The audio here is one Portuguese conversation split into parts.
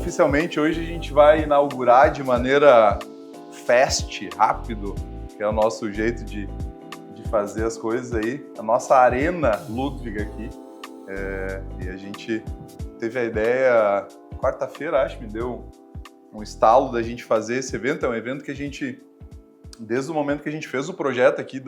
oficialmente hoje a gente vai inaugurar de maneira fast, rápido, que é o nosso jeito de fazer as coisas aí, a nossa Arena Ludwig aqui. E a gente teve a ideia, quarta-feira acho, me deu um estalo da gente fazer esse evento. É um evento que a gente, desde o momento que a gente fez o projeto aqui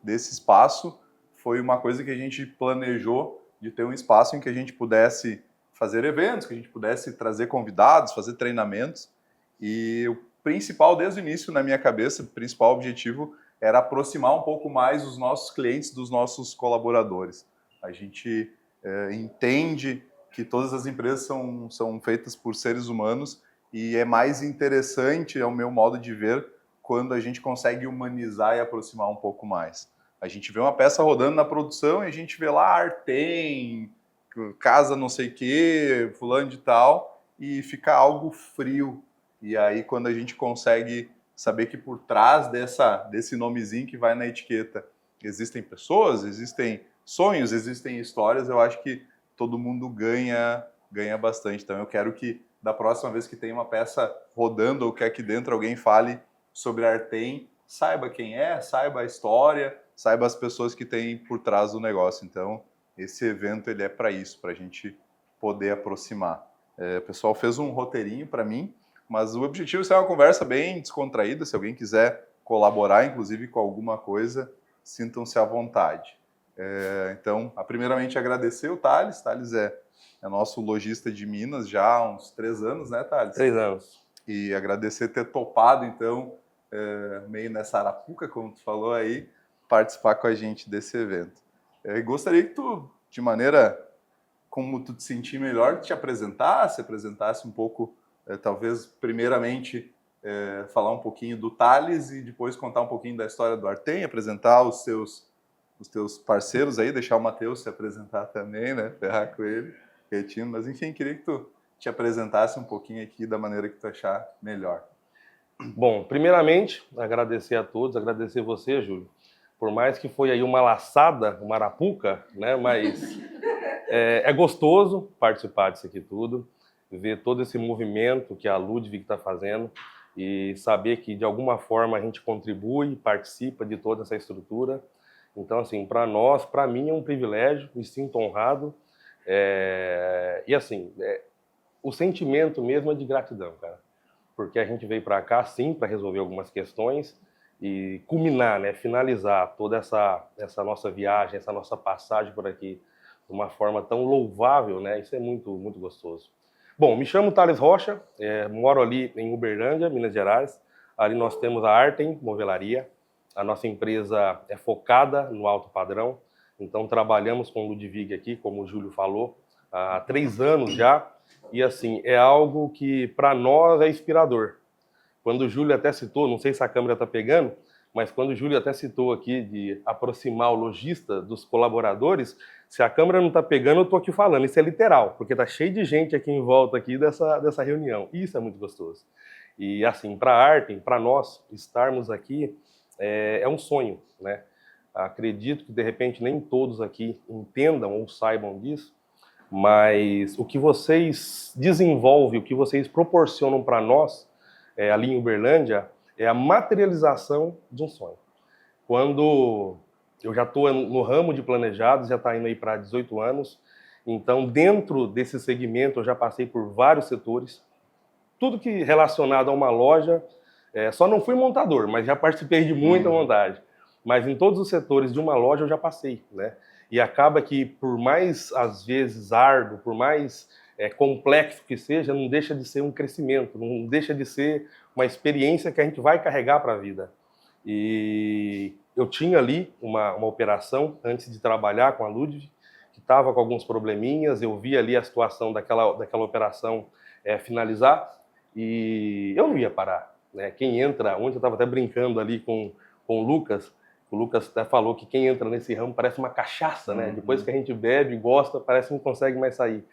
desse espaço, foi uma coisa que a gente planejou de ter um espaço em que a gente pudesse fazer eventos, que a gente pudesse trazer convidados, fazer treinamentos. E o principal, desde o início, na minha cabeça, o principal objetivo era aproximar um pouco mais os nossos clientes dos nossos colaboradores. A gente entende que todas as empresas são feitas por seres humanos e é mais interessante, ao meu modo de ver, quando a gente consegue humanizar e aproximar um pouco mais. A gente vê uma peça rodando na produção e a gente vê lá Artem, casa não sei o quê, fulano de tal, e fica algo frio. E aí quando a gente consegue saber que por trás desse nomezinho que vai na etiqueta existem pessoas, existem sonhos, existem histórias, eu acho que todo mundo ganha bastante. Então eu quero que da próxima vez que tem uma peça rodando ou que aqui dentro alguém fale sobre Artem, saiba quem é, saiba a história, saiba as pessoas que tem por trás do negócio. Então esse evento ele é para isso, para a gente poder aproximar. O pessoal fez um roteirinho para mim, mas o objetivo é ser uma conversa bem descontraída. Se alguém quiser colaborar, inclusive com alguma coisa, sintam-se à vontade. Então, primeiramente agradecer o Thales. Thales é nosso lojista de Minas já há uns 3 anos, né, Thales? 3 anos. E agradecer ter topado, então, meio nessa arapuca, como tu falou aí, participar com a gente desse evento. Gostaria que tu, de maneira como tu te sentir melhor, te apresentasse um pouco, talvez, primeiramente, falar um pouquinho do Thales e depois contar um pouquinho da história do Artem, apresentar os teus parceiros aí, deixar o Matheus se apresentar também, né? Ferrar com ele, quietinho. Mas, enfim, queria que tu te apresentasse um pouquinho aqui da maneira que tu achar melhor. Bom, primeiramente, agradecer a todos, agradecer você, Júlio. Por mais que foi aí uma laçada, uma arapuca, né? Mas é gostoso participar disso aqui tudo, ver todo esse movimento que a Ludwig está fazendo e saber que, de alguma forma, a gente contribui, participa de toda essa estrutura. Então, assim, para mim é um privilégio, me sinto honrado. E, assim, o sentimento mesmo é de gratidão, cara. Porque a gente veio para cá, sim, para resolver algumas questões e culminar, né, finalizar toda essa nossa viagem, essa nossa passagem por aqui de uma forma tão louvável, né? Isso é muito, muito gostoso. Bom, me chamo Thales Rocha, moro ali em Uberlândia, Minas Gerais. Ali nós temos a Artem Movelaria. A nossa empresa é focada no alto padrão. Então trabalhamos com o Ludwig aqui, como o Júlio falou, há 3 anos já. E assim, é algo que para nós é inspirador. Quando o Júlio até citou, não sei se a câmera está pegando, mas quando o Júlio até citou aqui de aproximar o lojista dos colaboradores, se a câmera não está pegando, eu estou aqui falando. Isso é literal, porque está cheio de gente aqui em volta aqui dessa reunião. E isso é muito gostoso. E assim, para a Artem, para nós estarmos aqui, é um sonho, né? Acredito que de repente nem todos aqui entendam ou saibam disso, mas o que vocês desenvolvem, o que vocês proporcionam para nós, ali em Uberlândia, é a materialização de um sonho. Quando eu já estou no ramo de planejados, já está indo aí para 18 anos, então dentro desse segmento eu já passei por vários setores, tudo que relacionado a uma loja, só não fui montador, mas já participei de muita montagem. Mas em todos os setores de uma loja eu já passei, né? E acaba que, por mais, às vezes, árduo, por mais complexo que seja, não deixa de ser um crescimento, não deixa de ser uma experiência que a gente vai carregar para a vida. E eu tinha ali uma operação, antes de trabalhar com a Ludwig, que estava com alguns probleminhas, eu vi ali a situação daquela operação finalizar, e eu não ia parar, né? Quem entra, ontem eu estava até brincando ali com o Lucas até falou que quem entra nesse ramo parece uma cachaça, né? Depois que a gente bebe, gosta, parece que não consegue mais sair.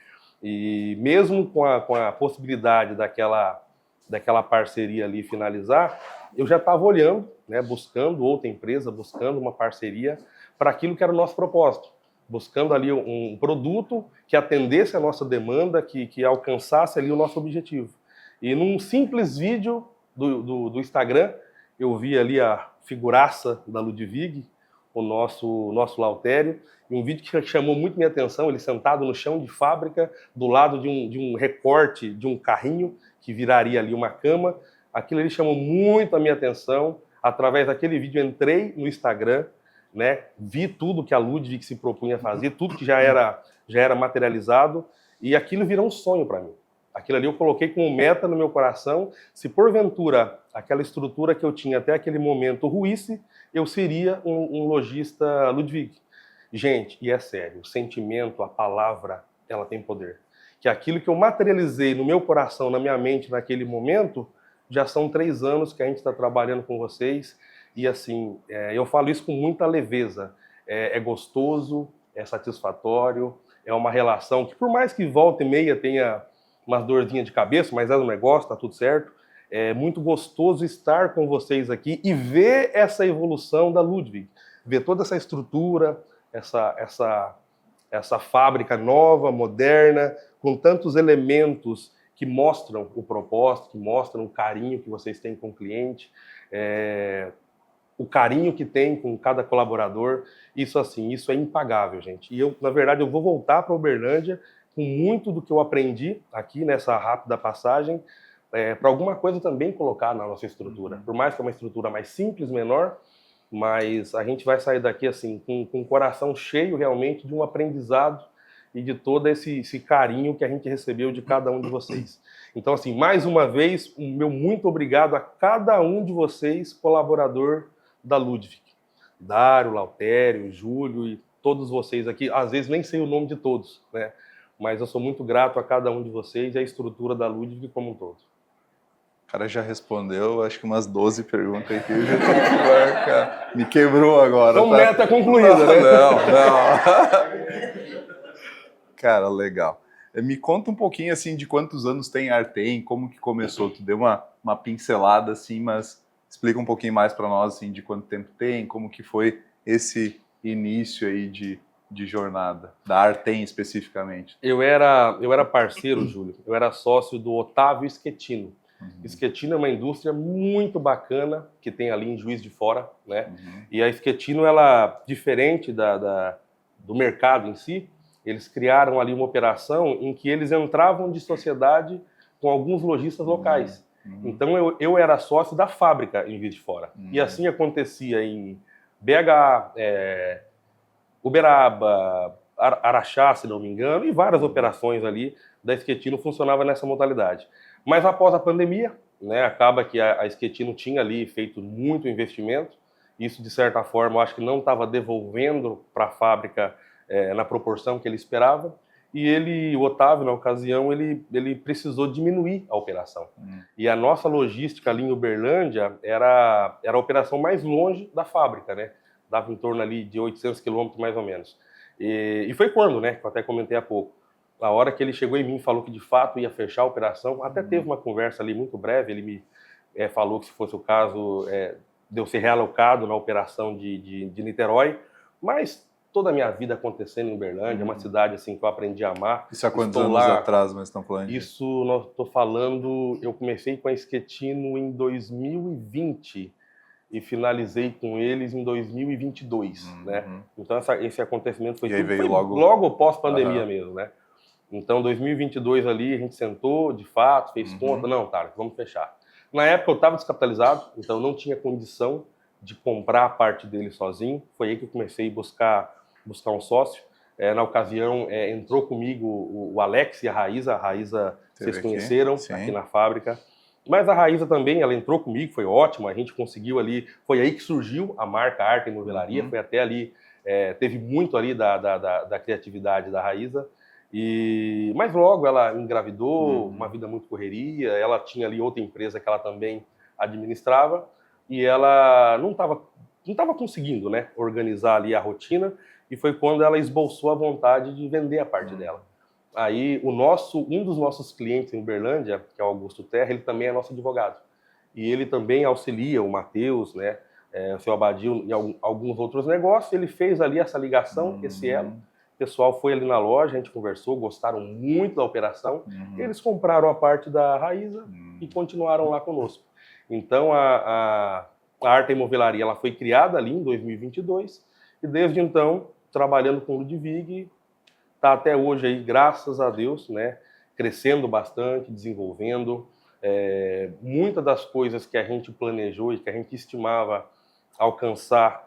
E mesmo com a possibilidade daquela parceria ali finalizar, eu já estava olhando, né, buscando outra empresa, buscando uma parceria para aquilo que era o nosso propósito. buscando ali um produto que atendesse a nossa demanda, que alcançasse ali o nosso objetivo. E num simples vídeo do Instagram, eu vi ali a figuraça da Ludwig, o nosso Lautério, e um vídeo que chamou muito minha atenção, ele sentado no chão de fábrica, do lado de um recorte de um carrinho, que viraria ali uma cama. Aquilo ali chamou muito a minha atenção. Através daquele vídeo, entrei no Instagram, né, vi tudo que a Ludwig se propunha a fazer, tudo que já era materializado, e aquilo virou um sonho para mim. Aquilo ali eu coloquei como meta no meu coração. Se porventura aquela estrutura que eu tinha até aquele momento ruísse, eu seria um lojista Ludwig. Gente, e é sério, o sentimento, a palavra, ela tem poder. Que aquilo que eu materializei no meu coração, na minha mente, naquele momento, já são 3 anos que a gente está trabalhando com vocês. E assim, eu falo isso com muita leveza. É gostoso, é satisfatório, é uma relação que, por mais que volta e meia tenha umas dorzinhas de cabeça, mas é um negócio, tá tudo certo. É muito gostoso estar com vocês aqui e ver essa evolução da Ludwig, ver toda essa estrutura, essa fábrica nova, moderna, com tantos elementos que mostram o propósito, que mostram o carinho que vocês têm com o cliente, o carinho que tem com cada colaborador. Isso assim, isso é impagável, gente. E eu, na verdade, eu vou voltar para Uberlândia com muito do que eu aprendi aqui nessa rápida passagem, para alguma coisa também colocar na nossa estrutura. Por mais que é uma estrutura mais simples, menor, mas a gente vai sair daqui assim com o coração cheio realmente de um aprendizado e de todo esse carinho que a gente recebeu de cada um de vocês. Então, assim, mais uma vez, o meu muito obrigado a cada um de vocês, colaborador da Ludwig. Dário, Lautério, Júlio e todos vocês aqui. Às vezes nem sei o nome de todos, né? Mas eu sou muito grato a cada um de vocês e à estrutura da Ludwig como um todo. O cara já respondeu, acho que umas 12 perguntas aqui. Eu já tô com barca. Me quebrou agora. Então, tá? meta concluída, né? Não. Cara, legal. Me conta um pouquinho, assim, de quantos anos tem a Artem, como que começou. Tu deu uma pincelada, assim, mas explica um pouquinho mais para nós, assim, de quanto tempo tem, como que foi esse início aí de jornada, da Artem especificamente. Eu era parceiro, Júlio, eu era sócio do Otávio Schettino. Schettino é uma indústria muito bacana que tem ali em Juiz de Fora, né? E a Schettino, ela, diferente do mercado em si, eles criaram ali uma operação em que eles entravam de sociedade com alguns lojistas locais. Então eu era sócio da fábrica em Juiz de Fora. E assim acontecia em BH, Uberaba, Araxá, se não me engano, e várias operações ali da Schettino funcionavam nessa modalidade. Mas após a pandemia, né, acaba que a Schettino tinha ali feito muito investimento. Isso, de certa forma, eu acho que não estava devolvendo para a fábrica na proporção que ele esperava. E o Otávio, na ocasião, ele precisou diminuir a operação. E a nossa logística ali em Uberlândia era a operação mais longe da fábrica, né? Dava em torno ali de 800 quilômetros, mais ou menos. E foi quando, né, que eu até comentei há pouco, a hora que ele chegou em mim e falou que de fato ia fechar a operação, até teve uma conversa ali muito breve, ele me falou que se fosse o caso de eu ser realocado na operação de Niterói, mas toda a minha vida acontecendo em Uberlândia, uma cidade assim que eu aprendi a amar. Isso há quantos anos atrás, mas estão falando? Isso, nós estou falando, eu comecei com a Schettino em 2020 e finalizei com eles em 2022, né? Então esse acontecimento foi logo pós-pandemia mesmo, né? Então, 2022 ali, a gente sentou, de fato, fez conta. Não, tá, vamos fechar. Na época eu estava descapitalizado, então não tinha condição de comprar a parte dele sozinho. Foi aí que eu comecei a buscar um sócio. Na ocasião, entrou comigo o Alex e a Raíza. A Raíza, vocês conheceram aqui na fábrica. Mas a Raíza também, ela entrou comigo, foi ótimo. A gente conseguiu ali, foi aí que surgiu a marca Artem Novelaria. Foi até ali, teve muito ali da criatividade da Raíza. Mas logo ela engravidou, uma vida muito correria, ela tinha ali outra empresa que ela também administrava e ela não estava conseguindo, né, organizar ali a rotina, e foi quando ela esboçou a vontade de vender a parte dela. Aí um dos nossos clientes em Uberlândia, que é o Augusto Terra, ele também é nosso advogado. E ele também auxilia o Matheus, né, o seu Abadio em alguns outros negócios. Ele fez ali essa ligação, esse elo. pessoal foi ali na loja, a gente conversou, gostaram muito da operação. Uhum. Eles compraram a parte da Raíza e continuaram lá conosco. Então, a Arte Movelaria ela foi criada ali em 2022 e desde então, trabalhando com o Ludwig, está até hoje aí, graças a Deus, né, crescendo bastante, desenvolvendo. Muitas das coisas que a gente planejou e que a gente estimava alcançar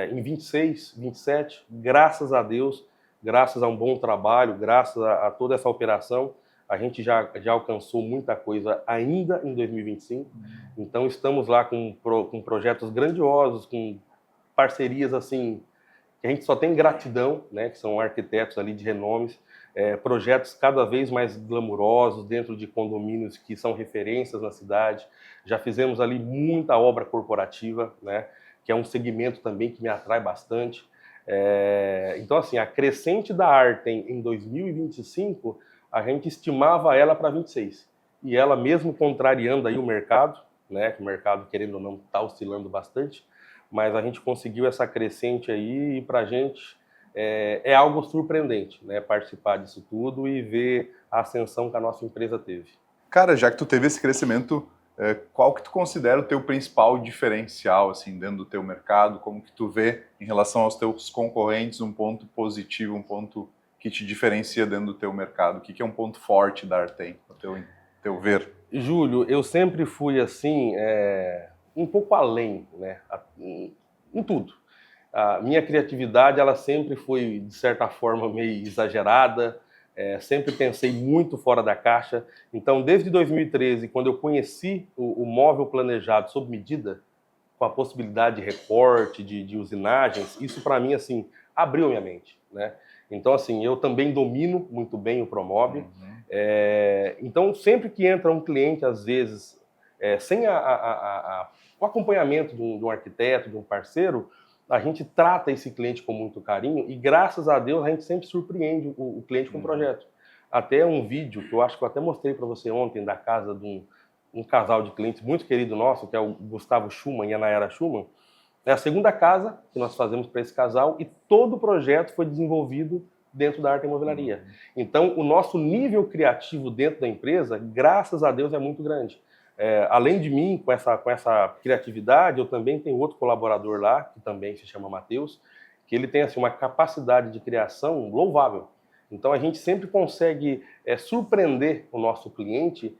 em 26, 27, graças a Deus, graças a um bom trabalho, graças a toda essa operação, a gente já alcançou muita coisa ainda em 2025. Então estamos lá com projetos grandiosos, com parcerias assim, que a gente só tem gratidão, né, que são arquitetos ali de renomes, projetos cada vez mais glamurosos dentro de condomínios que são referências na cidade. Já fizemos ali muita obra corporativa, né, que é um segmento também que me atrai bastante. Então, assim, a crescente da Artem em 2025, a gente estimava ela para 26. E ela, mesmo contrariando aí o mercado, né, que o mercado, querendo ou não, está oscilando bastante, mas a gente conseguiu essa crescente aí e para a gente é algo surpreendente, né, participar disso tudo e ver a ascensão que a nossa empresa teve. Cara, já que tu teve esse crescimento, qual que tu considera o teu principal diferencial, assim, dentro do teu mercado? Como que tu vê em relação aos teus concorrentes um ponto positivo, um ponto que te diferencia dentro do teu mercado? O que é um ponto forte da Artem, no teu ver? Júlio, eu sempre fui assim, um pouco além, né, em tudo. A minha criatividade, ela sempre foi, de certa forma, meio exagerada, sempre pensei muito fora da caixa. Então, desde 2013, quando eu conheci o móvel planejado sob medida, com a possibilidade de recorte, de usinagens, isso para mim, assim, abriu minha mente, né? Então, assim, eu também domino muito bem o Promob. Então, sempre que entra um cliente, às vezes, sem o acompanhamento de um arquiteto, de um parceiro, a gente trata esse cliente com muito carinho e, graças a Deus, a gente sempre surpreende o cliente com o projeto. Até um vídeo que eu acho que eu até mostrei para você ontem, da casa de um casal de clientes muito querido nosso, que é o Gustavo Schumann e a Nayara Schumann. É a segunda casa que nós fazemos para esse casal e todo o projeto foi desenvolvido dentro da Artem Movelaria. Então, o nosso nível criativo dentro da empresa, graças a Deus, é muito grande. Além de mim, com essa criatividade, eu também tenho outro colaborador lá, que também se chama Matheus, que ele tem assim, uma capacidade de criação louvável. Então, a gente sempre consegue surpreender o nosso cliente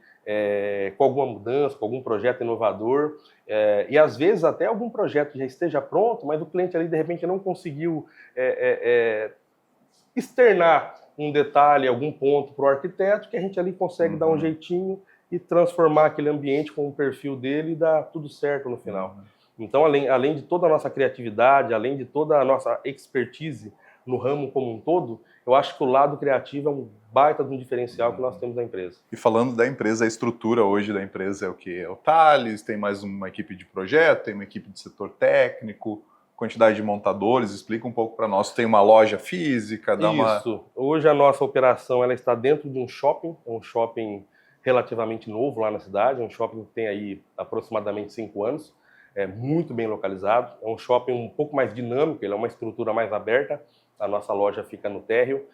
com alguma mudança, com algum projeto inovador, e às vezes até algum projeto já esteja pronto, mas o cliente ali, de repente, não conseguiu externar um detalhe, algum ponto para o arquiteto, que a gente ali consegue dar um jeitinho e transformar aquele ambiente com o perfil dele e dar tudo certo no final. Então, além de toda a nossa criatividade, além de toda a nossa expertise no ramo como um todo, eu acho que o lado criativo é um baita de um diferencial que nós temos na empresa. E falando da empresa, a estrutura hoje da empresa é o quê? É o Thales, tem mais uma equipe de projeto, tem uma equipe de setor técnico, quantidade de montadores, explica um pouco para nós. Tem uma loja física, Isso. Hoje a nossa operação ela está dentro de um shopping, é um shopping relativamente novo lá na cidade, é um shopping que tem aí aproximadamente 5 anos, é muito bem localizado, é um shopping um pouco mais dinâmico, ele é uma estrutura mais aberta, a nossa loja fica no térreo.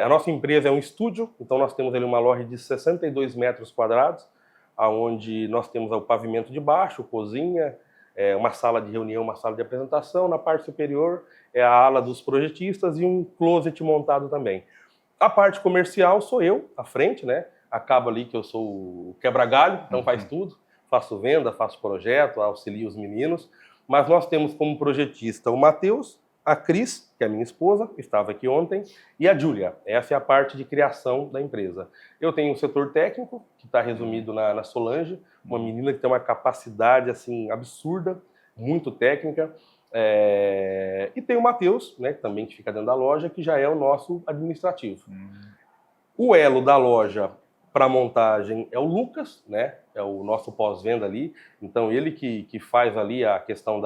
A nossa empresa é um estúdio, então nós temos ali uma loja de 62 metros quadrados, onde nós temos o pavimento de baixo, cozinha, uma sala de reunião, uma sala de apresentação, na parte superior é a ala dos projetistas e um closet montado também. A parte comercial sou eu, à frente, né? Acaba ali que eu sou o quebra-galho, então faz tudo, faço venda, faço projeto, auxilio os meninos, mas nós temos como projetista o Matheus, a Cris, que é minha esposa, estava aqui ontem, e a Júlia. Essa é a parte de criação da empresa. Eu tenho o setor técnico, que está resumido na Solange, uma menina que tem uma capacidade assim absurda, muito técnica, e tem o Matheus, né, que também fica dentro da loja, que já é o nosso administrativo. O elo da loja para montagem é o Lucas, né? É o nosso pós-venda ali. Então, ele que faz ali a questão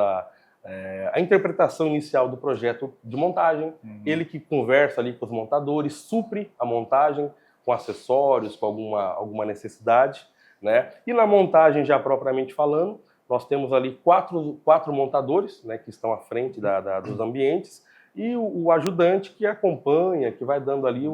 a interpretação inicial do projeto de montagem, ele que conversa ali com os montadores, supre a montagem com acessórios, com alguma necessidade, né? E na montagem, já propriamente falando, nós temos ali quatro montadores, né, que estão à frente dos ambientes, e o ajudante que acompanha, que vai dando ali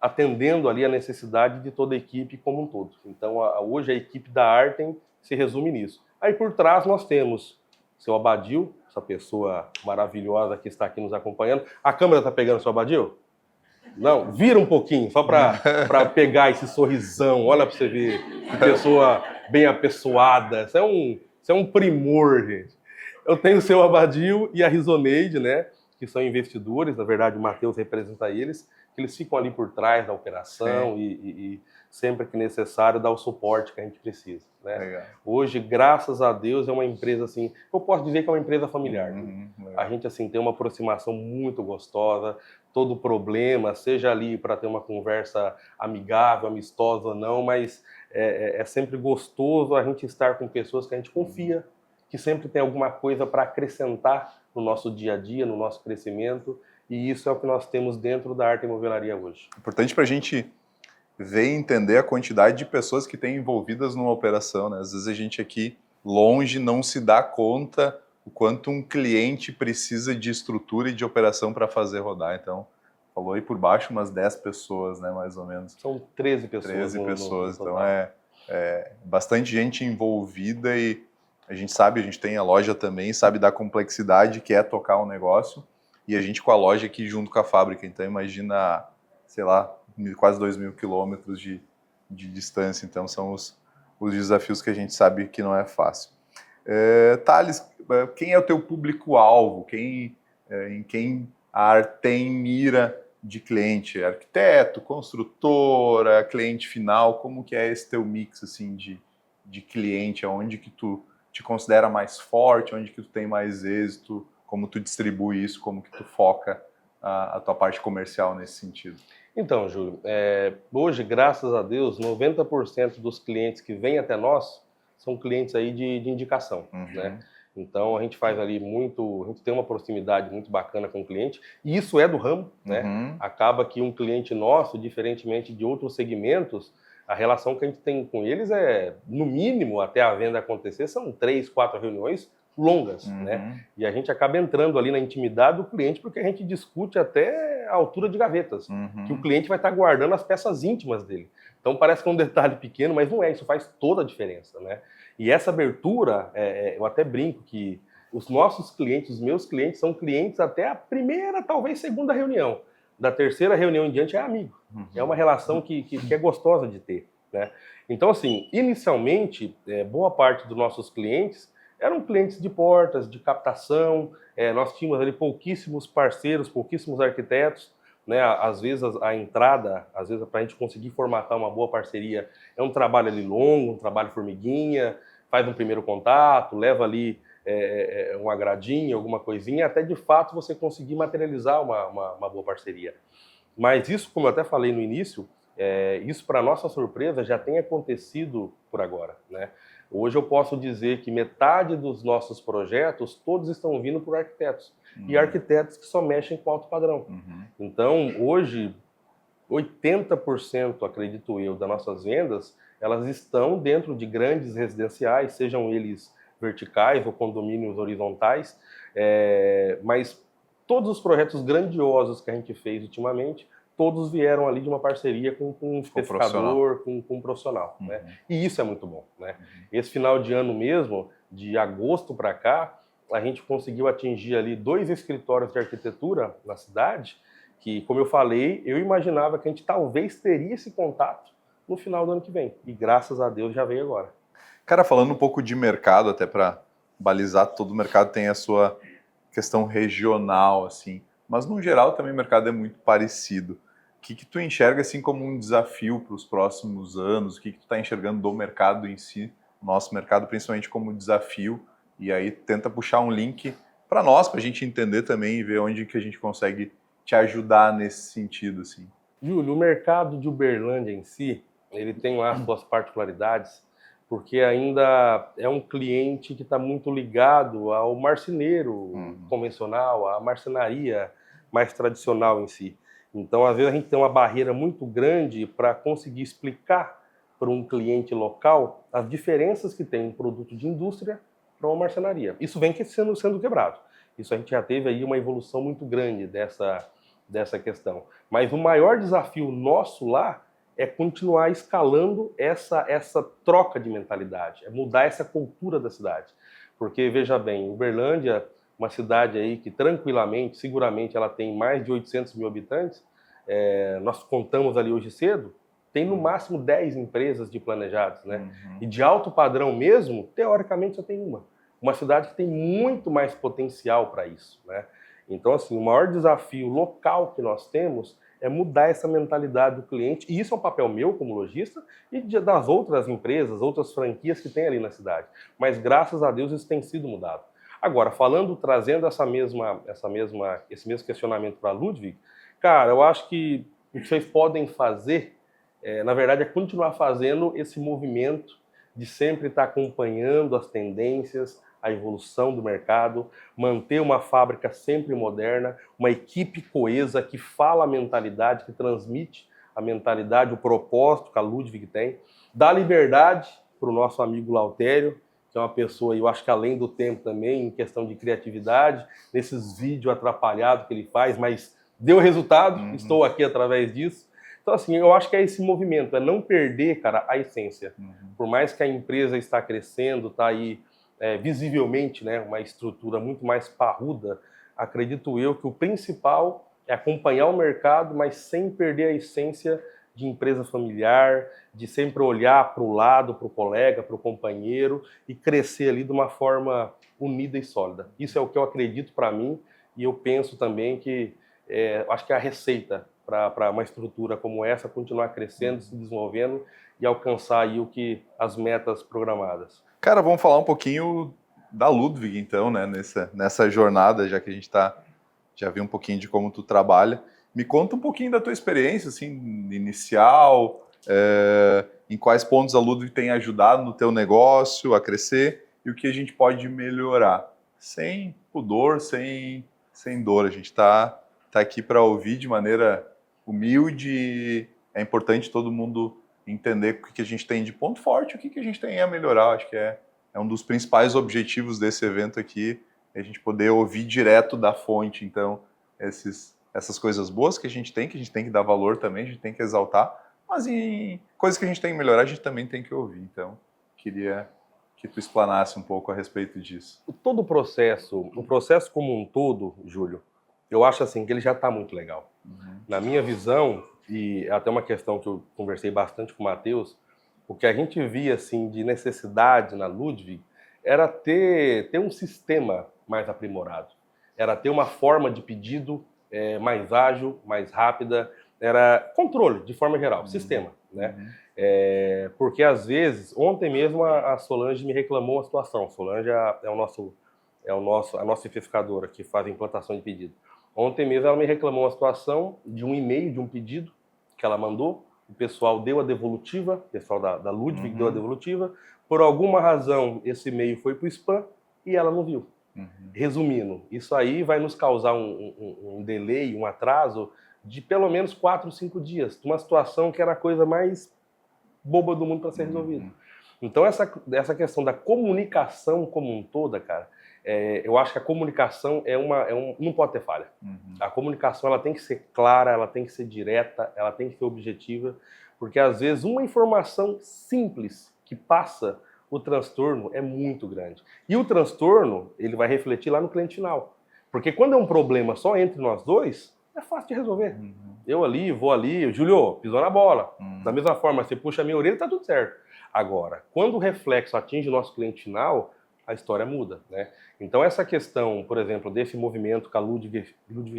atendendo ali a necessidade de toda a equipe como um todo. Então, hoje a equipe da Artem se resume nisso. Aí por trás nós temos seu Abadil, essa pessoa maravilhosa que está aqui nos acompanhando. A câmera está pegando o seu Abadil? Não, vira um pouquinho, só para pegar esse sorrisão. Olha para você ver, que pessoa bem apessoada. Isso é um primor, gente. Eu tenho o seu Abadil e a Rizoneide, né, que são investidores, na verdade o Matheus representa eles, que eles ficam ali por trás da operação e sempre que necessário dá o suporte que a gente precisa. Né? Hoje, graças a Deus, é uma empresa assim, eu posso dizer que é uma empresa familiar. A gente assim tem uma aproximação muito gostosa, todo problema, seja ali para ter uma conversa amigável, amistosa ou não, mas é sempre gostoso a gente estar com pessoas que a gente confia, que sempre tem alguma coisa para acrescentar no nosso dia a dia, no nosso crescimento, e isso é o que nós temos dentro da Artem Movelaria hoje. Importante para a gente ver e entender a quantidade de pessoas que têm envolvidas numa operação, né? Às vezes a gente aqui longe não se dá conta o quanto um cliente precisa de estrutura e de operação para fazer rodar. Então, falou aí por baixo umas 10 pessoas, né, mais ou menos. São 13 pessoas. 13 pessoas, então é bastante gente envolvida e a gente tem a loja também, sabe da complexidade que é tocar um negócio e a gente com a loja aqui junto com a fábrica. Então, imagina, sei lá, quase 2.000 quilômetros de distância. Então, são os desafios que a gente sabe que não é fácil. Thales, quem é o teu público-alvo? Em quem a Artem mira de cliente? Arquiteto, construtora, cliente final? Como que é esse teu mix assim, de cliente? Onde que tu te considera mais forte? Onde que tu tem mais êxito? Como tu distribui isso? Como que tu foca a tua parte comercial nesse sentido? Então, Júlio, hoje, graças a Deus, 90% dos clientes que vêm até nós são clientes aí de indicação, né? Então, a gente faz ali a gente tem uma proximidade muito bacana com o cliente, e isso é do ramo, né? Acaba que um cliente nosso, diferentemente de outros segmentos, a relação que a gente tem com eles no mínimo, até a venda acontecer, são 3, 4 reuniões longas, né? E a gente acaba entrando ali na intimidade do cliente porque a gente discute até a altura de gavetas, que o cliente vai estar guardando as peças íntimas dele. Então parece que é um detalhe pequeno, mas não é, isso faz toda a diferença, né? E essa abertura, eu até brinco que os nossos clientes, os meus clientes, são clientes até a primeira, talvez segunda reunião. Da terceira reunião em diante é amigo. É uma relação que é gostosa de ter, né? Então, assim, inicialmente, boa parte dos nossos clientes eram clientes de portas, de captação, nós tínhamos ali pouquíssimos parceiros, pouquíssimos arquitetos, né? Às vezes a entrada, às vezes para a gente conseguir formatar uma boa parceria, é um trabalho ali longo, um trabalho formiguinha, faz um primeiro contato, leva ali um agradinho, alguma coisinha, até de fato você conseguir materializar uma boa parceria. Mas isso, como eu até falei no início, isso para nossa surpresa já tem acontecido por agora, né? Hoje eu posso dizer que metade dos nossos projetos, todos estão vindo por arquitetos. E arquitetos que só mexem com alto padrão. Então, hoje, 80%, acredito eu, das nossas vendas, elas estão dentro de grandes residenciais, sejam eles verticais ou condomínios horizontais, mas todos os projetos grandiosos que a gente fez ultimamente, todos vieram ali de uma parceria com um especificador, com um profissional. Né? E isso é muito bom. Né? Esse final de ano mesmo, de agosto para cá, a gente conseguiu atingir ali 2 escritórios de arquitetura na cidade, que, como eu falei, eu imaginava que a gente talvez teria esse contato no final do ano que vem. E graças a Deus já veio agora. Cara, falando um pouco de mercado, até para balizar, todo mercado tem a sua questão regional, assim. Mas, no geral, também o mercado é muito parecido. O que tu enxerga assim, como um desafio para os próximos anos? O que tu está enxergando do mercado em si, nosso mercado, principalmente como desafio? E aí tenta puxar um link para nós, para a gente entender também e ver onde que a gente consegue te ajudar nesse sentido. Assim. Júlio, o mercado de Uberlândia em si, ele tem lá as suas particularidades, porque ainda é um cliente que está muito ligado ao marceneiro convencional, à marcenaria mais tradicional em si. Então, às vezes, a gente tem uma barreira muito grande para conseguir explicar para um cliente local as diferenças que tem um produto de indústria para uma marcenaria. Isso vem sendo quebrado. Isso a gente já teve aí uma evolução muito grande dessa questão. Mas o maior desafio nosso lá é continuar escalando essa troca de mentalidade, é mudar essa cultura da cidade. Porque, veja bem, Uberlândia, uma cidade aí que tranquilamente, seguramente ela tem mais de 800 mil habitantes, nós contamos ali hoje cedo, tem no máximo 10 empresas de planejados, né? E de alto padrão mesmo, teoricamente só tem uma. Uma cidade que tem muito mais potencial para isso, né? Então, assim, o maior desafio local que nós temos é mudar essa mentalidade do cliente, e isso é um papel meu como lojista e das outras empresas, outras franquias que tem ali na cidade. Mas, graças a Deus, isso tem sido mudado. Agora, trazendo esse mesmo questionamento para a Ludwig, cara, eu acho que o que vocês podem fazer, na verdade, é continuar fazendo esse movimento de sempre estar acompanhando as tendências, a evolução do mercado, manter uma fábrica sempre moderna, uma equipe coesa que fala a mentalidade, que transmite a mentalidade, o propósito que a Ludwig tem, dá liberdade para o nosso amigo Lautério, que é uma pessoa, eu acho que além do tempo também, em questão de criatividade, nesses vídeos atrapalhados que ele faz, mas deu resultado, estou aqui através disso. Então, assim, eu acho que é esse movimento, é não perder, cara, a essência. Por mais que a empresa está crescendo, está aí visivelmente, né, uma estrutura muito mais parruda, acredito eu que o principal é acompanhar o mercado, mas sem perder a essência de empresa familiar, de sempre olhar para o lado, para o colega, para o companheiro e crescer ali de uma forma unida e sólida. Isso é o que eu acredito para mim e eu penso também que acho que é a receita para uma estrutura como essa continuar crescendo, se desenvolvendo e alcançar aí as metas programadas. Cara, vamos falar um pouquinho da Ludwig, então, né, nessa jornada, já que a gente já viu um pouquinho de como tu trabalha. Me conta um pouquinho da tua experiência, assim, inicial, em quais pontos a Ludwig tem ajudado no teu negócio a crescer e o que a gente pode melhorar. Sem pudor, sem dor. A gente tá aqui para ouvir de maneira humilde. É importante todo mundo entender o que a gente tem de ponto forte, o que a gente tem a melhorar. Acho que é um dos principais objetivos desse evento aqui, é a gente poder ouvir direto da fonte. Então, essas coisas boas que a gente tem que dar valor também, a gente tem que exaltar, mas em coisas que a gente tem que melhorar, a gente também tem que ouvir. Então, queria que tu explanasse um pouco a respeito disso. Todo o processo como um todo, Júlio, eu acho assim que ele já está muito legal. Na minha visão, e até uma questão que eu conversei bastante com o Matheus, o que a gente via assim de necessidade na Ludwig era ter um sistema mais aprimorado, era ter uma forma de pedido mais ágil, mais rápida, era controle de forma geral, sistema, né? Porque às vezes, ontem mesmo a Solange me reclamou uma situação. Solange é a nossa certificadora que faz a implantação de pedido. Ontem mesmo ela me reclamou uma situação de um e-mail, de um pedido que ela mandou, o pessoal deu a devolutiva, o pessoal da Ludwig deu a devolutiva, por alguma razão esse e-mail foi para o spam e ela não viu. Resumindo, isso aí vai nos causar um delay, um atraso de pelo menos 4 ou 5 dias, uma situação que era a coisa mais boba do mundo para ser resolvida. Então essa questão da comunicação como um toda, cara, eu acho que a comunicação não pode ter falha. A comunicação ela tem que ser clara, ela tem que ser direta, ela tem que ser objetiva, porque às vezes uma informação simples que passa o transtorno é muito grande. E o transtorno, ele vai refletir lá no cliente final. Porque quando é um problema só entre nós dois, é fácil de resolver. Eu ali, vou ali, Júlio, pisou na bola. Da mesma forma, você puxa a minha orelha, tá tudo certo. Agora, quando o reflexo atinge o nosso cliente final, a história muda, né? Então essa questão, por exemplo, desse movimento que a Ludwig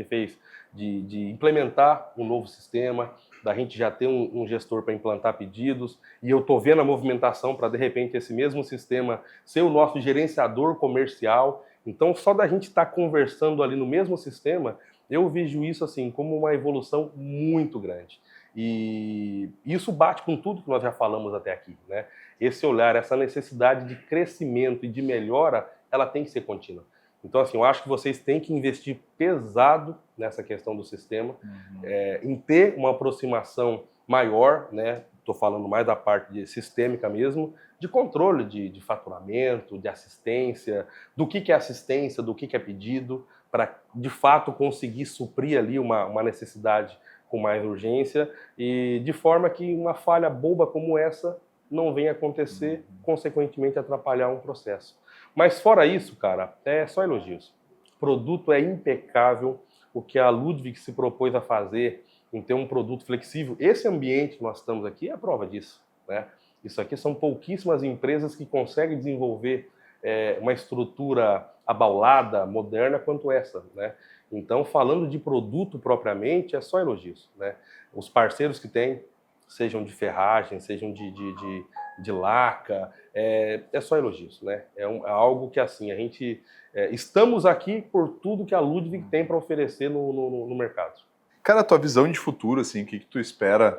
fez de implementar um novo sistema, da gente já ter um gestor para implantar pedidos, e eu tô vendo a movimentação para de repente esse mesmo sistema ser o nosso gerenciador comercial. Então só da gente estar conversando ali no mesmo sistema, eu vejo isso assim como uma evolução muito grande. E isso bate com tudo que nós já falamos até aqui, né? Esse olhar, essa necessidade de crescimento e de melhora, ela tem que ser contínua. Então, assim, eu acho que vocês têm que investir pesado nessa questão do sistema, em ter uma aproximação maior, né? Estou falando mais da parte sistêmica mesmo, de controle de faturamento, de assistência, do que é assistência, do que é pedido, para de fato conseguir suprir ali uma necessidade com mais urgência e de forma que uma falha boba como essa não venha acontecer, consequentemente atrapalhar um processo. Mas fora isso, cara, é só elogios. O produto é impecável, o que a Ludwig se propôs a fazer em ter um produto flexível. Esse ambiente que nós estamos aqui é a prova disso, né? Isso aqui são pouquíssimas empresas que conseguem desenvolver uma estrutura abaulada, moderna quanto essa, né? Então, falando de produto propriamente, é só elogios, né? Os parceiros que tem, sejam de ferragem, sejam de laca, é só elogios, né? É algo que, assim, a gente... estamos aqui por tudo que a Ludwig tem para oferecer no mercado. Cara, a tua visão de futuro, assim, o que tu espera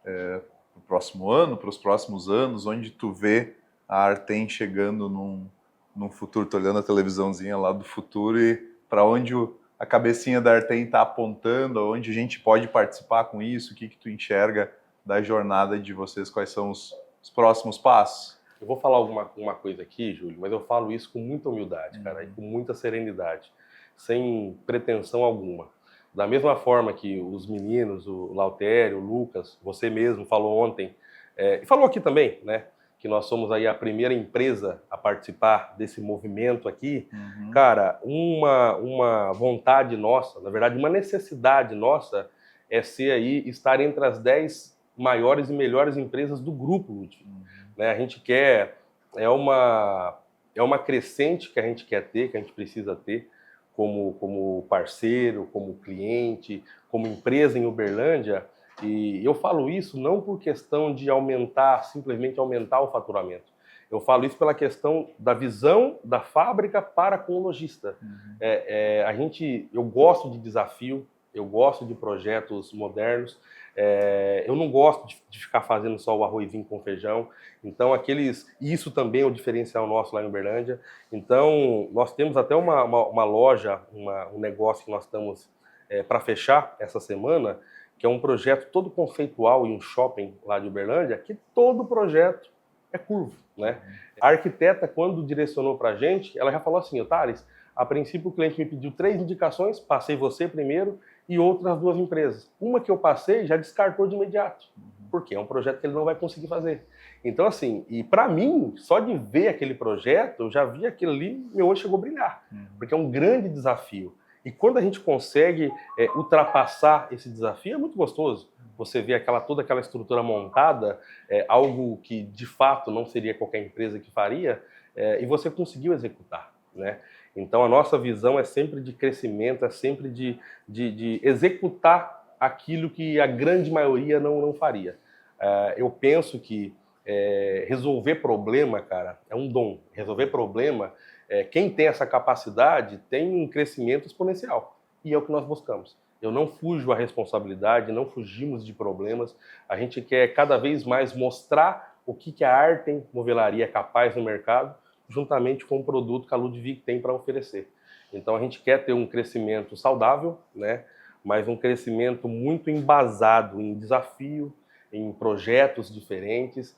para o próximo ano, para os próximos anos, onde tu vê a Artem chegando num futuro, tô olhando a televisãozinha lá do futuro e para onde a cabecinha da Artem está apontando, onde a gente pode participar com isso, o que tu enxerga da jornada de vocês, quais são os próximos passos? Eu vou falar uma coisa aqui, Júlio, mas eu falo isso com muita humildade, cara, e com muita serenidade, sem pretensão alguma. Da mesma forma que os meninos, o Lautério, o Lucas, você mesmo falou ontem, e falou aqui também, né, que nós somos aí a primeira empresa a participar desse movimento aqui, cara, uma vontade nossa, na verdade, uma necessidade nossa é ser aí, estar entre as 10 maiores e melhores empresas do grupo, Ludwig. Né? A gente quer, é uma crescente que a gente quer ter, que a gente precisa ter, como parceiro, como cliente, como empresa em Uberlândia, e eu falo isso não por questão de simplesmente aumentar o faturamento. Eu falo isso pela questão da visão da fábrica para com o lojista. Eu gosto de desafio, eu gosto de projetos modernos, eu não gosto de ficar fazendo só o arrozinho com feijão. Então, isso também é o diferencial nosso lá em Uberlândia. Então, nós temos até uma loja, um negócio que nós estamos para fechar essa semana, que é um projeto todo conceitual em um shopping lá de Uberlândia, que todo projeto é curvo, né? A arquiteta, quando direcionou para a gente, ela já falou assim: Thales, a princípio o cliente me pediu 3 indicações, passei você primeiro e outras 2 empresas. Uma que eu passei já descartou de imediato, porque é um projeto que ele não vai conseguir fazer. Então, assim, e para mim, só de ver aquele projeto, eu já vi aquilo ali, meu olho chegou a brilhar, porque é um grande desafio. E quando a gente consegue ultrapassar esse desafio, é muito gostoso. Você vê toda aquela estrutura montada, algo que de fato não seria qualquer empresa que faria, e você conseguiu executar, né? Então a nossa visão é sempre de crescimento, é sempre de executar aquilo que a grande maioria não faria. Eu penso que resolver problema, cara, é um dom. Resolver problema, quem tem essa capacidade tem um crescimento exponencial. E é o que nós buscamos. Eu não fujo à responsabilidade, não fugimos de problemas. A gente quer cada vez mais mostrar o que a Artem Movelaria é capaz no mercado, juntamente com o produto que a Ludwig tem para oferecer. Então a gente quer ter um crescimento saudável, né? Mas um crescimento muito embasado em desafio, em projetos diferentes,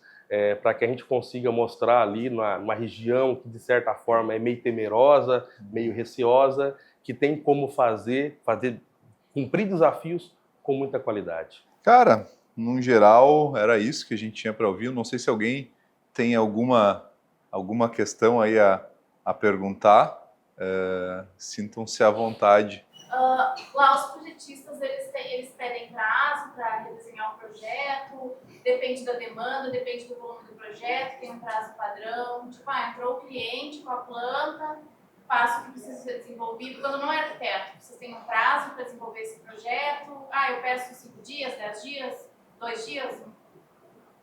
para que a gente consiga mostrar ali numa região que de certa forma é meio temerosa, meio receosa, que tem como cumprir desafios com muita qualidade. Cara, no geral era isso que a gente tinha para ouvir. Não sei se alguém tem alguma questão aí a perguntar. Sintam-se à vontade. Lá os projetistas eles pedem prazo para redesenhar o projeto, depende da demanda, depende do volume do projeto, tem um prazo padrão, tipo, entrou o cliente com a planta, passa o que precisa ser desenvolvido. Quando não é arquiteto, vocês têm um prazo para desenvolver esse projeto, eu peço 5 dias, 10 dias, 2 dias,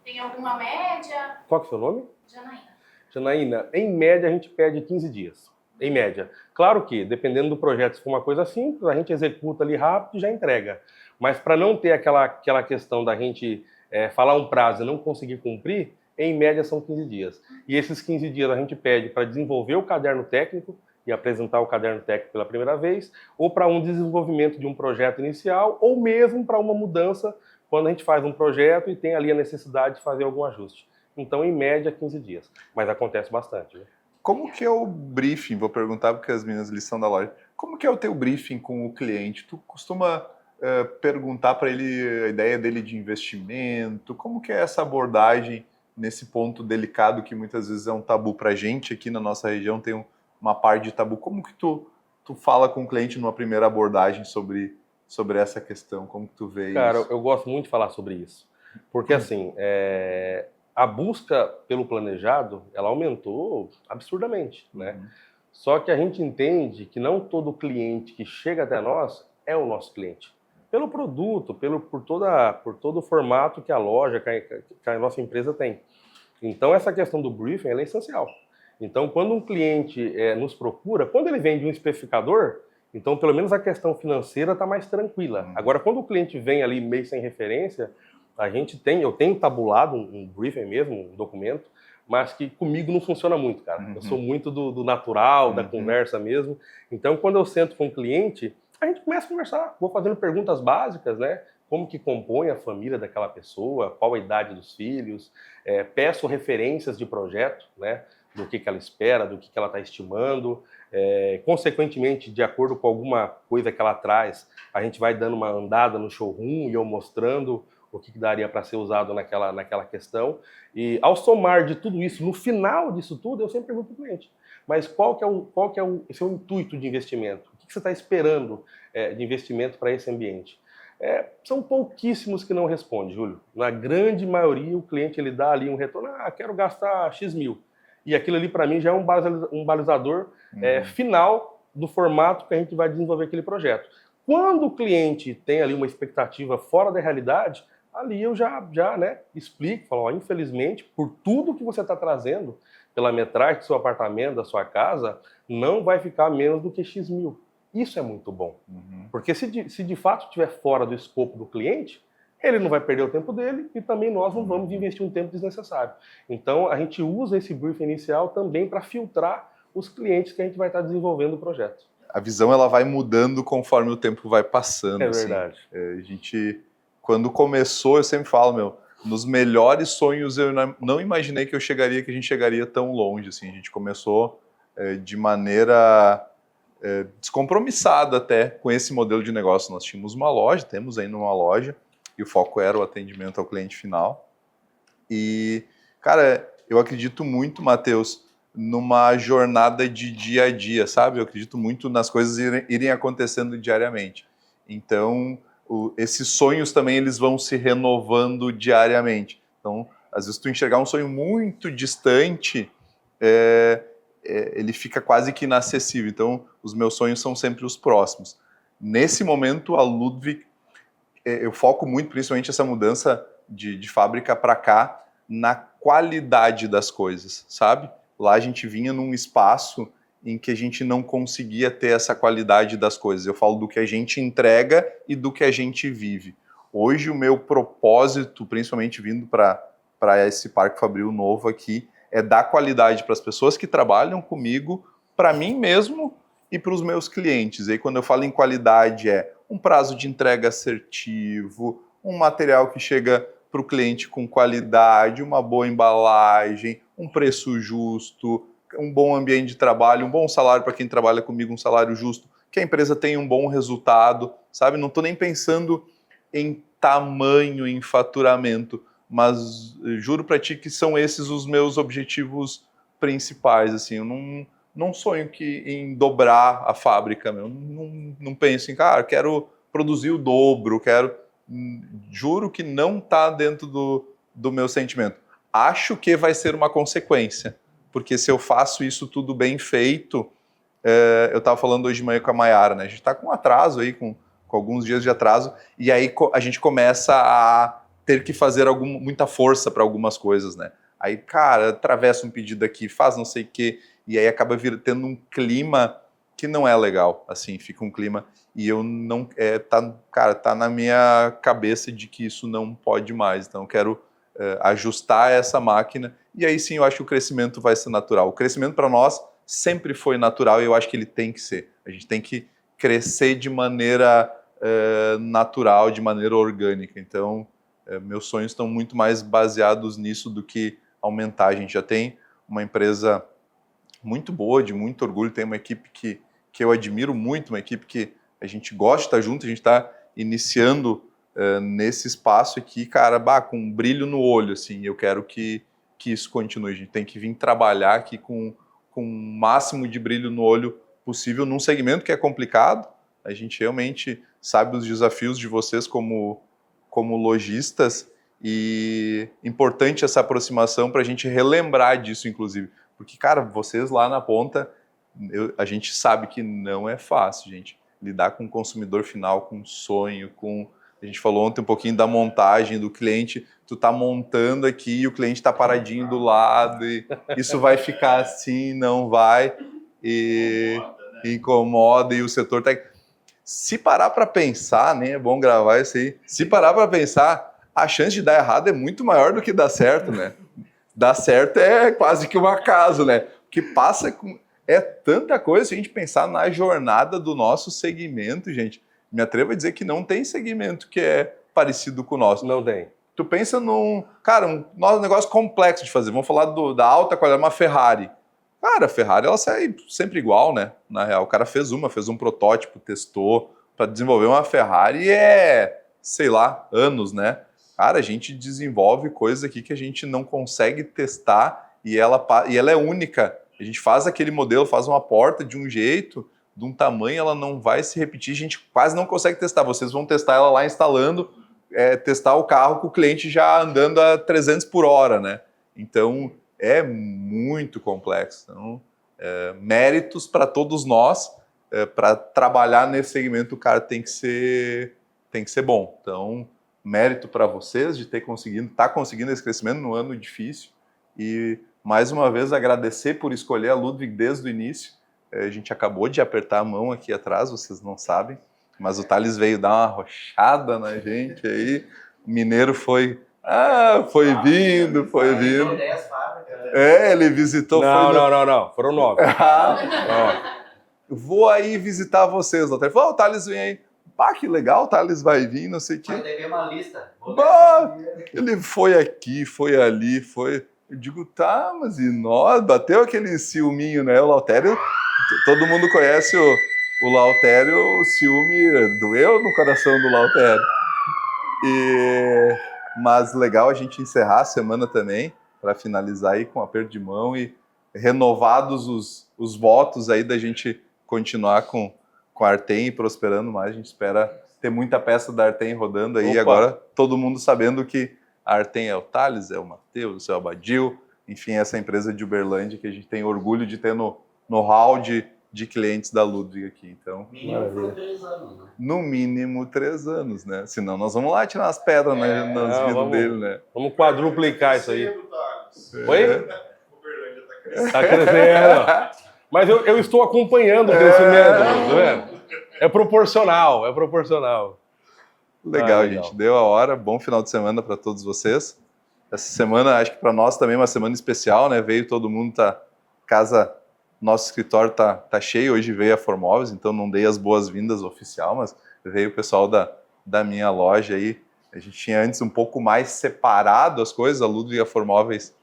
tem alguma média? Qual que é o seu nome? Janaína. Janaína, em média a gente pede 15 dias. Em média. Claro que, dependendo do projeto, se for uma coisa simples, a gente executa ali rápido e já entrega. Mas para não ter aquela questão da gente falar um prazo e não conseguir cumprir, em média são 15 dias. E esses 15 dias a gente pede para desenvolver o caderno técnico e apresentar o caderno técnico pela primeira vez, ou para um desenvolvimento de um projeto inicial, ou mesmo para uma mudança, quando a gente faz um projeto e tem ali a necessidade de fazer algum ajuste. Então, em média, 15 dias. Mas acontece bastante, né? Como que é o briefing? Vou perguntar porque as meninas ali são da loja. Como que é o teu briefing com o cliente? Tu costuma perguntar para ele a ideia dele de investimento? Como que é essa abordagem nesse ponto delicado que muitas vezes é um tabu para a gente aqui na nossa região, tem uma parte de tabu. Como que tu fala com o cliente numa primeira abordagem sobre essa questão? Como que tu vê Cara, isso? eu gosto muito de falar sobre isso. Porque, assim, a busca pelo planejado, ela aumentou absurdamente, né? Só que a gente entende que não todo cliente que chega até nós é o nosso cliente. Pelo produto, por todo o formato que a loja, que a nossa empresa tem. Então, essa questão do briefing ela é essencial. Então, quando um cliente nos procura, quando ele vem de um especificador, então, pelo menos a questão financeira está mais tranquila. Agora, quando o cliente vem ali meio sem referência, eu tenho tabulado um briefing mesmo, um documento, mas que comigo não funciona muito, cara. Eu sou muito do natural, da conversa mesmo. Então, quando eu sento com o cliente, a gente começa a conversar. Vou fazendo perguntas básicas, né? Como que compõe a família daquela pessoa, qual a idade dos filhos, peço referências de projeto, né? Do que ela espera, do que ela está estimando. Consequentemente, de acordo com alguma coisa que ela traz, a gente vai dando uma andada no showroom e eu mostrando o que daria para ser usado naquela questão. E ao somar de tudo isso, no final disso tudo, eu sempre pergunto para o cliente, mas qual que é o seu intuito de investimento? O que você está esperando de investimento para esse ambiente? São pouquíssimos que não respondem, Júlio. Na grande maioria, o cliente ele dá ali um retorno, quero gastar X mil. E aquilo ali, para mim, já é um balizador final do formato que a gente vai desenvolver aquele projeto. Quando o cliente tem ali uma expectativa fora da realidade, ali eu já explico, falo, infelizmente, por tudo que você está trazendo, pela metragem do seu apartamento, da sua casa, não vai ficar menos do que X mil. Isso é muito bom. Porque se de fato estiver fora do escopo do cliente, ele não vai perder o tempo dele e também nós não vamos investir um tempo desnecessário. Então, a gente usa esse briefing inicial também para filtrar os clientes que a gente vai estar desenvolvendo o projeto. A visão ela vai mudando conforme o tempo vai passando. É verdade. Assim. A gente, quando começou, eu sempre falo, nos melhores sonhos eu não imaginei que a gente chegaria tão longe. Assim. A gente começou de maneira descompromissada até com esse modelo de negócio. Nós tínhamos uma loja, temos ainda uma loja, e o foco era o atendimento ao cliente final. E, cara, eu acredito muito, Matheus, numa jornada de dia a dia, sabe? Eu acredito muito nas coisas irem acontecendo diariamente. Então, esses sonhos também eles vão se renovando diariamente. Então, às vezes tu enxergar um sonho muito distante, ele fica quase que inacessível. Então, os meus sonhos são sempre os próximos. Nesse momento, a Ludwig, eu foco muito, principalmente essa mudança de fábrica para cá, na qualidade das coisas, sabe? Lá a gente vinha num espaço em que a gente não conseguia ter essa qualidade das coisas. Eu falo do que a gente entrega e do que a gente vive. Hoje o meu propósito, principalmente vindo para esse Parque Fabril novo aqui, é dar qualidade para as pessoas que trabalham comigo, para mim mesmo e para os meus clientes. E aí quando eu falo em qualidade um prazo de entrega assertivo, um material que chega para o cliente com qualidade, uma boa embalagem, um preço justo, um bom ambiente de trabalho, um bom salário para quem trabalha comigo, um salário justo, que a empresa tenha um bom resultado, sabe? Não estou nem pensando em tamanho, em faturamento, mas juro para ti que são esses os meus objetivos principais. Assim, eu não sonho em dobrar a fábrica, não penso em, quero produzir o dobro, juro que não está dentro do meu sentimento. Acho que vai ser uma consequência, porque se eu faço isso tudo bem feito, eu estava falando hoje de manhã com a Mayara, né? A gente está com atraso aí, com alguns dias de atraso, e aí a gente começa a ter que fazer muita força para algumas coisas, né? Aí, atravessa um pedido aqui, faz não sei o quê, e aí acaba tendo um clima que não é legal, assim, fica um clima, e eu não, tá na minha cabeça de que isso não pode mais, então eu quero ajustar essa máquina, e aí sim eu acho que o crescimento vai ser natural. O crescimento para nós sempre foi natural e eu acho que ele tem que ser. A gente tem que crescer de maneira natural, de maneira orgânica, então meus sonhos estão muito mais baseados nisso do que aumentar. A gente já tem uma empresa muito boa, de muito orgulho, tem uma equipe que eu admiro muito, uma equipe que a gente gosta de estar junto, a gente está iniciando nesse espaço aqui, cara, com um brilho no olho, assim, eu quero que isso continue. A gente tem que vir trabalhar aqui com o máximo de brilho no olho possível num segmento que é complicado. A gente realmente sabe os desafios de vocês como lojistas e importante essa aproximação para a gente relembrar disso, inclusive. Porque, cara, vocês lá na ponta, a gente sabe que não é fácil, gente. Lidar com o consumidor final, com sonho, a gente falou ontem um pouquinho da montagem do cliente, tu tá montando aqui e o cliente tá paradinho do lado e isso vai ficar assim, não vai, e incomoda, e o setor tá... Se parar para pensar, né, é bom gravar isso aí, se parar para pensar, a chance de dar errado é muito maior do que dar certo, né? Dar certo é quase que um acaso, né? Porque passa com... É tanta coisa se a gente pensar na jornada do nosso segmento, gente. Me atrevo a dizer que não tem segmento que é parecido com o nosso. Não tem. Tu pensa num... Cara, um negócio complexo de fazer. Vamos falar da alta qualidade, uma Ferrari. Cara, a Ferrari, ela sai sempre igual, né? Na real, o cara fez um protótipo, testou. Para desenvolver uma Ferrari sei lá, anos, né? Cara, a gente desenvolve coisas aqui que a gente não consegue testar e ela é única. A gente faz aquele modelo, faz uma porta de um jeito, de um tamanho, ela não vai se repetir, a gente quase não consegue testar. Vocês vão testar ela lá instalando, testar o carro com o cliente já andando a 300 por hora, né? Então, é muito complexo. Então, méritos para todos nós, para trabalhar nesse segmento, o cara tem que ser bom. Então, mérito para vocês de estar conseguindo esse crescimento no ano difícil e, mais uma vez, agradecer por escolher a Ludwig desde o início. A gente acabou de apertar a mão aqui atrás, vocês não sabem, mas o Thales veio dar uma arrochada na gente aí. O mineiro foi vindo. Ele visitou. Não. Foram 9. Vou aí visitar vocês. O Thales vem aí. Pá, que legal, o Thales vai vir, não sei o quê. Mas daí veio uma lista. Ele foi aqui, foi ali, foi... Eu digo, tá, mas e nós? Bateu aquele ciúminho, né? O Lautério, todo mundo conhece o Lautério, o ciúme doeu no coração do Lautério. Mas legal a gente encerrar a semana também, para finalizar aí com um aperto de mão e renovados os votos aí da gente continuar com a Artem e prosperando mais. A gente espera ter muita peça da Artem rodando aí. Agora todo mundo sabendo que a Artem é o Thales, é o Matheus, é o Abadil, enfim, essa empresa de Uberlândia que a gente tem orgulho de ter no hall de clientes da Ludwig aqui. Então, Mínimo por 3 anos, né? No mínimo 3 anos, né? Senão nós vamos lá tirar as pedras nas vidas dele, né? Vamos quadruplicar isso aí. Oi? Uberlândia tá crescendo. Tá crescendo. Mas eu estou acompanhando o crescimento, tá vendo? É proporcional. Legal, gente. Deu a hora. Bom final de semana para todos vocês. Essa semana, acho que para nós também é uma semana especial, né? Veio todo mundo, nosso escritório tá cheio. Hoje veio a Formóveis, então não dei as boas-vindas oficial, mas veio o pessoal da minha loja aí. A gente tinha antes um pouco mais separado as coisas. A Ludwig e a Formóveis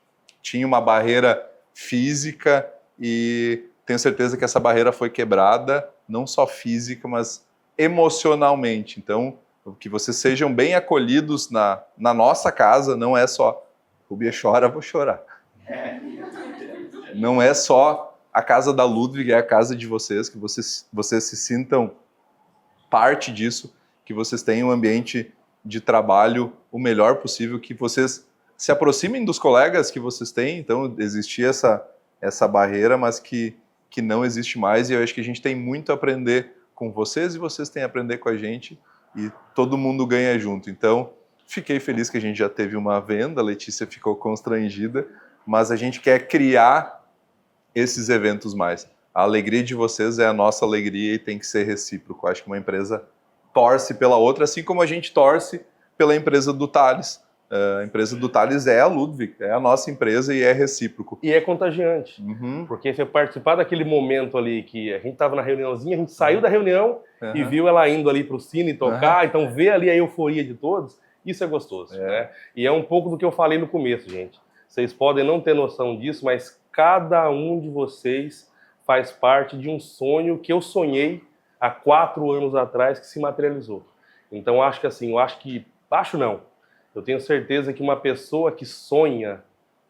tinha uma barreira física e tenho certeza que essa barreira foi quebrada, não só física, mas emocionalmente. Então, que vocês sejam bem acolhidos na nossa casa, não é só o Bia chora, vou chorar. Não é só a casa da Ludwig, é a casa de vocês, que vocês se sintam parte disso, que vocês tenham um ambiente de trabalho o melhor possível, que vocês se aproximem dos colegas que vocês têm. Então, existia essa barreira, mas que não existe mais, e eu acho que a gente tem muito a aprender com vocês, e vocês têm a aprender com a gente, e todo mundo ganha junto. Então, fiquei feliz que a gente já teve uma venda, a Letícia ficou constrangida, mas a gente quer criar esses eventos mais. A alegria de vocês é a nossa alegria e tem que ser recíproco. Acho que uma empresa torce pela outra, assim como a gente torce pela empresa do Thales. A empresa do Thales é a Ludwig, é a nossa empresa e é recíproco. E é contagiante, Uhum. porque você participar daquele momento ali que a gente estava na reuniãozinha, a gente saiu da reunião e viu ela indo ali para o cine tocar, então ver ali a euforia de todos, isso é gostoso, né? E é um pouco do que eu falei no começo, gente. Vocês podem não ter noção disso, mas cada um de vocês faz parte de um sonho que eu sonhei há 4 anos atrás que se materializou. Então, acho não. Eu tenho certeza que uma pessoa que sonha,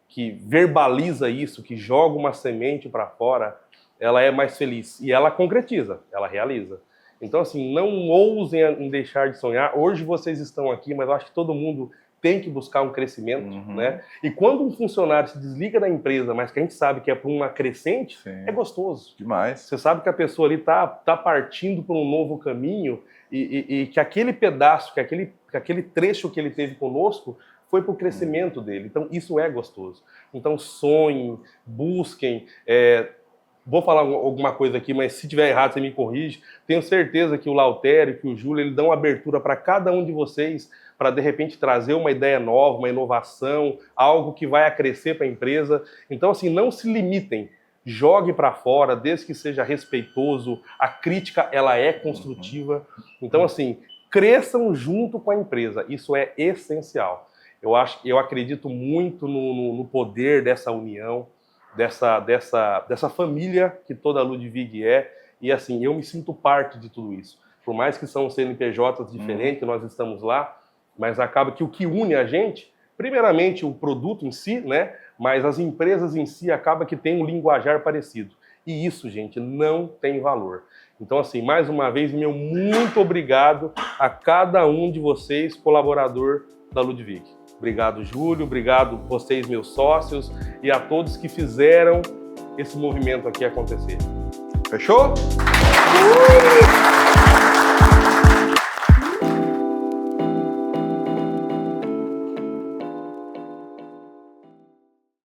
que verbaliza isso, que joga uma semente para fora, ela é mais feliz. E ela concretiza, ela realiza. Então, assim, não ousem em deixar de sonhar. Hoje vocês estão aqui, mas eu acho que todo mundo tem que buscar um crescimento, né? E quando um funcionário se desliga da empresa, mas que a gente sabe que é para uma crescente, é gostoso. Demais. Você sabe que a pessoa ali tá partindo para um novo caminho e que aquele pedaço, que aquele trecho que ele teve conosco foi para o crescimento dele. Então, isso é gostoso. Então, sonhem, busquem. Vou falar alguma coisa aqui, mas se tiver errado, você me corrige. Tenho certeza que o Lautério, que o Júlio, eles dão abertura para cada um de vocês para, de repente, trazer uma ideia nova, uma inovação, algo que vai acrescer para a empresa. Então, assim, não se limitem. Jogue para fora, desde que seja respeitoso. A crítica, ela é construtiva. Então, assim, cresçam junto com a empresa. Isso é essencial. Eu acredito muito no poder dessa união, dessa família que toda a Ludwig é. E, assim, eu me sinto parte de tudo isso. Por mais que são CNPJs diferentes, nós estamos lá, mas acaba que o que une a gente, primeiramente o produto em si, né? Mas as empresas em si acaba que tem um linguajar parecido. E isso, gente, não tem valor. Então, assim, mais uma vez, meu muito obrigado a cada um de vocês, colaborador da Ludwig. Obrigado, Júlio, obrigado vocês, meus sócios, e a todos que fizeram esse movimento aqui acontecer. Fechou?